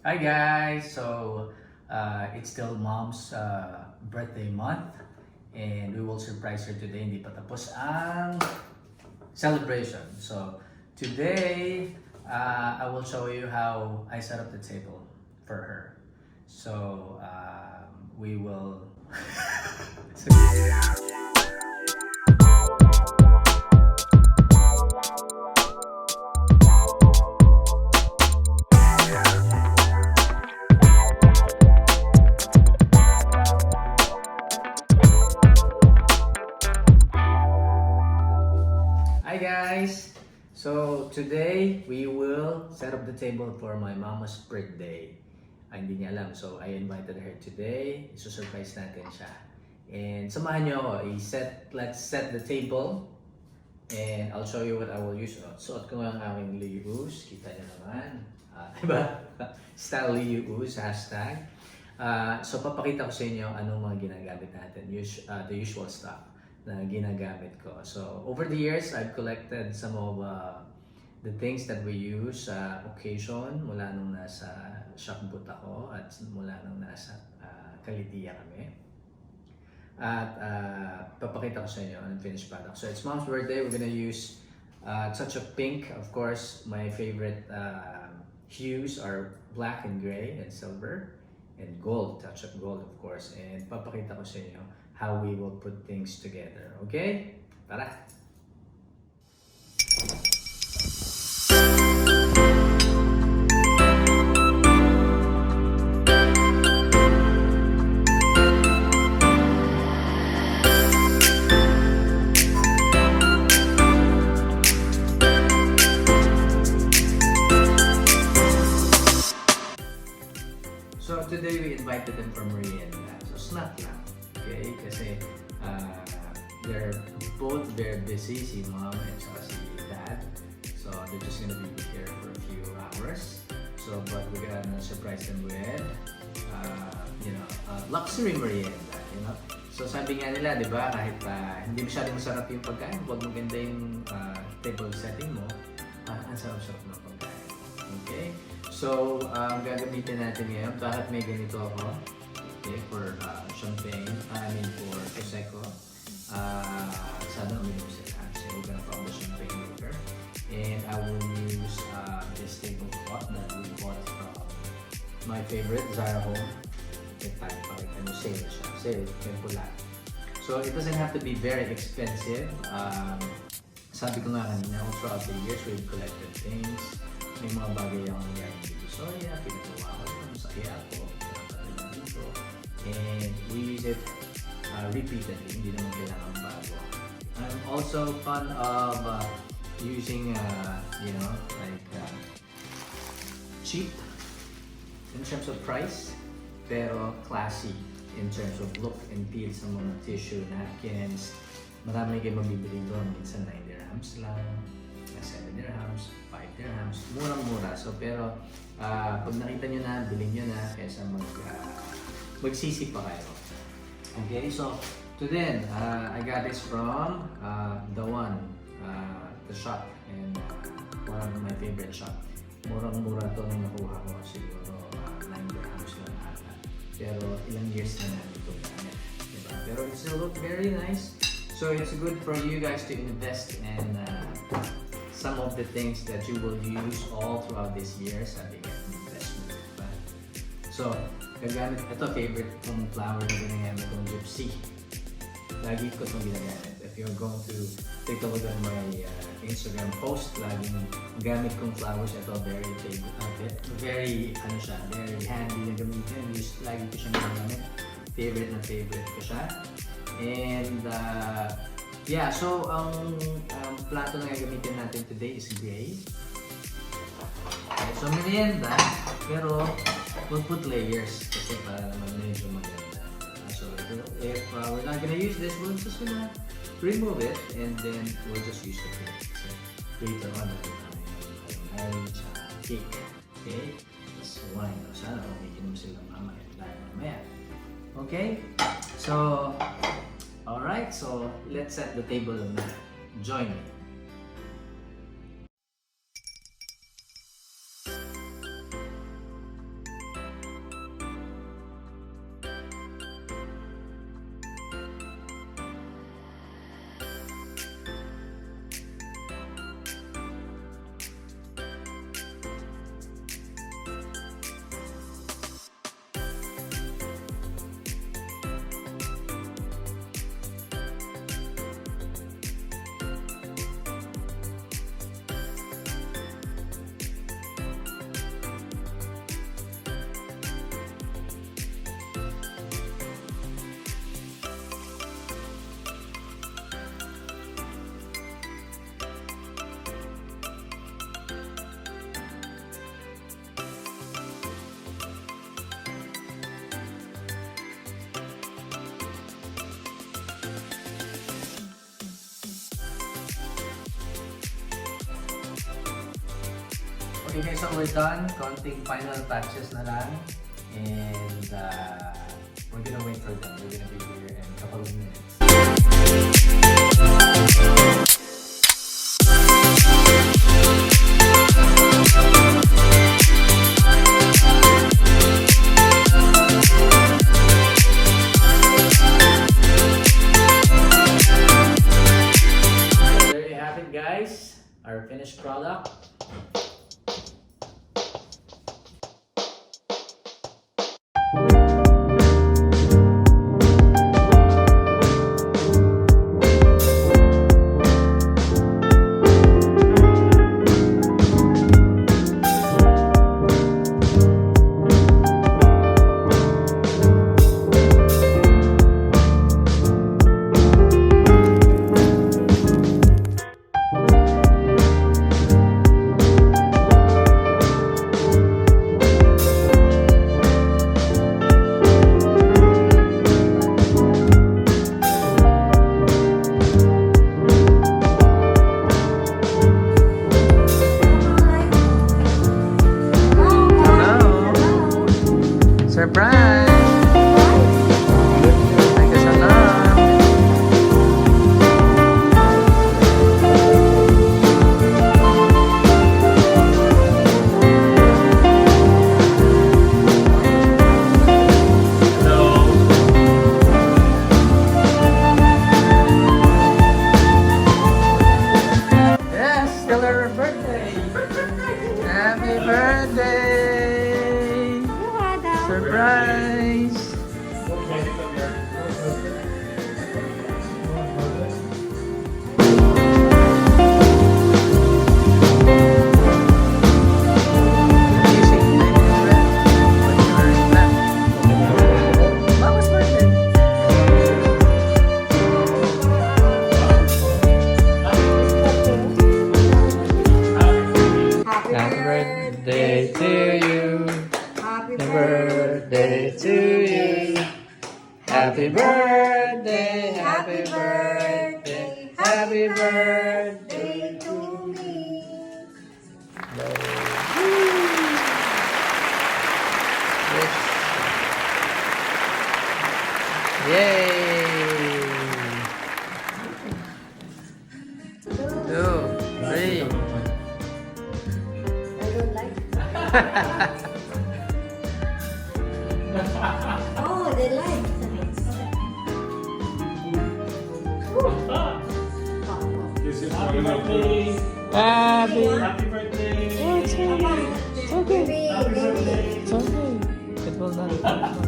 Hi guys! It's still mom's birthday month and we will surprise her today. Hindi pa tapos ang celebration. So today, I will show you how I set up the table for her. We will... Hi guys! So today we will set up the table for my mama's birthday. Hindi niya alam. So I invited her today. Isusurprise natin siya. And samahan niyo ako. Let's set the table. And I'll show you what I will use. Suot ko nga ang aking Leooze. Kita niyo naman. Diba? Style Leooze, hashtag. So papakita ko sa inyo anong mga ginagamit natin. The usual stuff na ginagamit ko. So, over the years, I've collected some of the things that we use sa occasion mula nung nasa shopboot ako at mula nung nasa Kalitiya kami. At papakita ko sa inyo ang finished product. So, it's mom's birthday. We're gonna use touch of pink. Of course, my favorite hues are black and gray and silver and gold, touch of gold, of course. And papakita ko sa inyo how we will put things together. Okay? Tara! So today we invited them for merienda. So snack lang. Okay? Kasi they're both very busy, si mom and si dad. So they're just gonna be here for a few hours. So but we're gonna surprise them with luxury merienda, you know. So sabi nga nila, di ba, kahit hindi masyadong masarap yung pagkain, huwag maganda yung table setting mo, ang sarap-sarap ng pagkain. Okay? So, gagamitin natin ngayon, bakit may ganito ako, okay, for champagne, for prosecco. Sana uminom sila. So, we're gonna pop the champagne maker. And I will use this tablecloth that we bought from my favorite, Zara Home. Sale siya. Sale, yung pula. So, it doesn't have to be very expensive. Sabi ko nga kanina, throughout the years, we've collected things. May mga bagay akong nangyari dito. So, yeah, pinagawa ko ito. Masaya ako. Dito. And we use it repeatedly. Hindi naman kailangan bago. I'm also fond of using, cheap in terms of price, pero classy in terms of look and feel sa mga tissue, napkins. Marami kayo mabibili doon. Minsan 9 dirhams lang, 7 dirhams, 5 dirhams. Murang-mura. So, pero pag nakita nyo na, bilhin nyo na kaysa magsisi pa kayo. Okay, so to then, I got this from the shop, and one of my favorite shop. Murang-mura to nung nakuha ko, siguro 9 dirhams lang ata. Pero ilang years na namin ito gamit. Diba? Pero it still look very nice. So it's good for you guys to invest in some of the things that you will use all throughout this year. Sabi nga, investment. Diba? So, gagamit, ito favorite kong flower na ginagamit kong gypsy. Lagi ko itong ginagamit. If you're going to take a look at my Instagram post, laging gamit kong flowers. Ito very favorite. Very handy na gamitin. Lagi ko siyang ginagamit. Favorite na favorite ko siya. And so ang plato na gagamitin natin today is gray. Okay, so merienda, pero we'll put layers kasi para naman medyo maganda. So if we're not gonna use this, we're just gonna remove it and then we'll just use the plate. So later on, marriage, cake. Okay? That's wine. Sana makikinom sila mamaya. Okay? So, alright. So, let's set the table na. Join me. Okay, so we're done. Konting final touches na lang. And we're gonna wait for them. They're gonna be here in a couple of minutes. So there you have it, guys. Our finished product. Surprise! Thank you so much. Hello. Yes, still her birthday. Happy birthday! Surprise! Happy birthday to you. Happy birthday to you. Happy birthday, happy birthday, happy birthday to me. Yes. Yay! 2, 3. I don't like. Oh, they like. This is for your birthday. Happy Happy birthday. It's okay. Happy birthday. It's okay. It will not hurt much.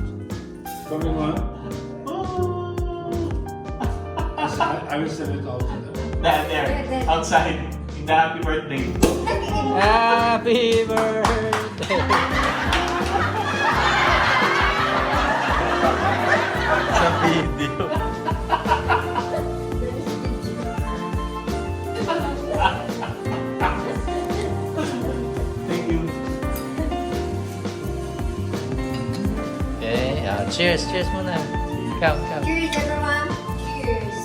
Coming on. I will send it out to them. There, outside, in the happy birthday. Happy birthday. Sa video. Thank you. Okay, cheers, cheers muna. Ikaw. Cheers, everyone. Cheers.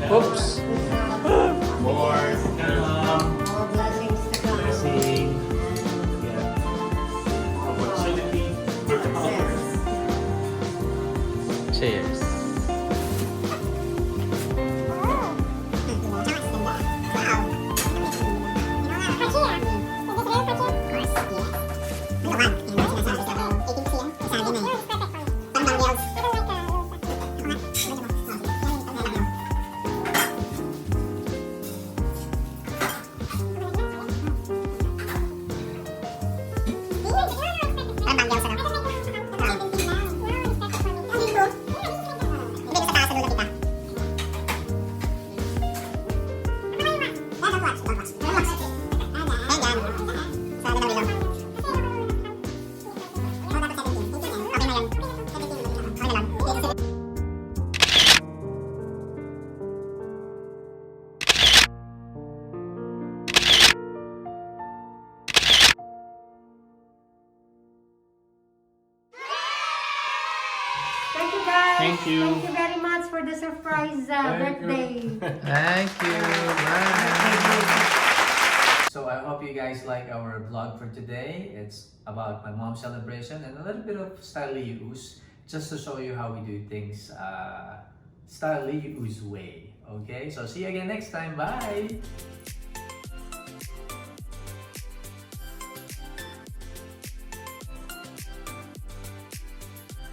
Oops. More. All blessings to come. Blessing. Opportunity. Cheers. Thank you, guys. Thank you. Thank you very much for the surprise birthday. Thank you. Bye. So I hope you guys like our vlog for today. It's about my mom's celebration and a little bit of style Leooze, just to show you how we do things style Leooze way. Okay, so see you again next time. Bye!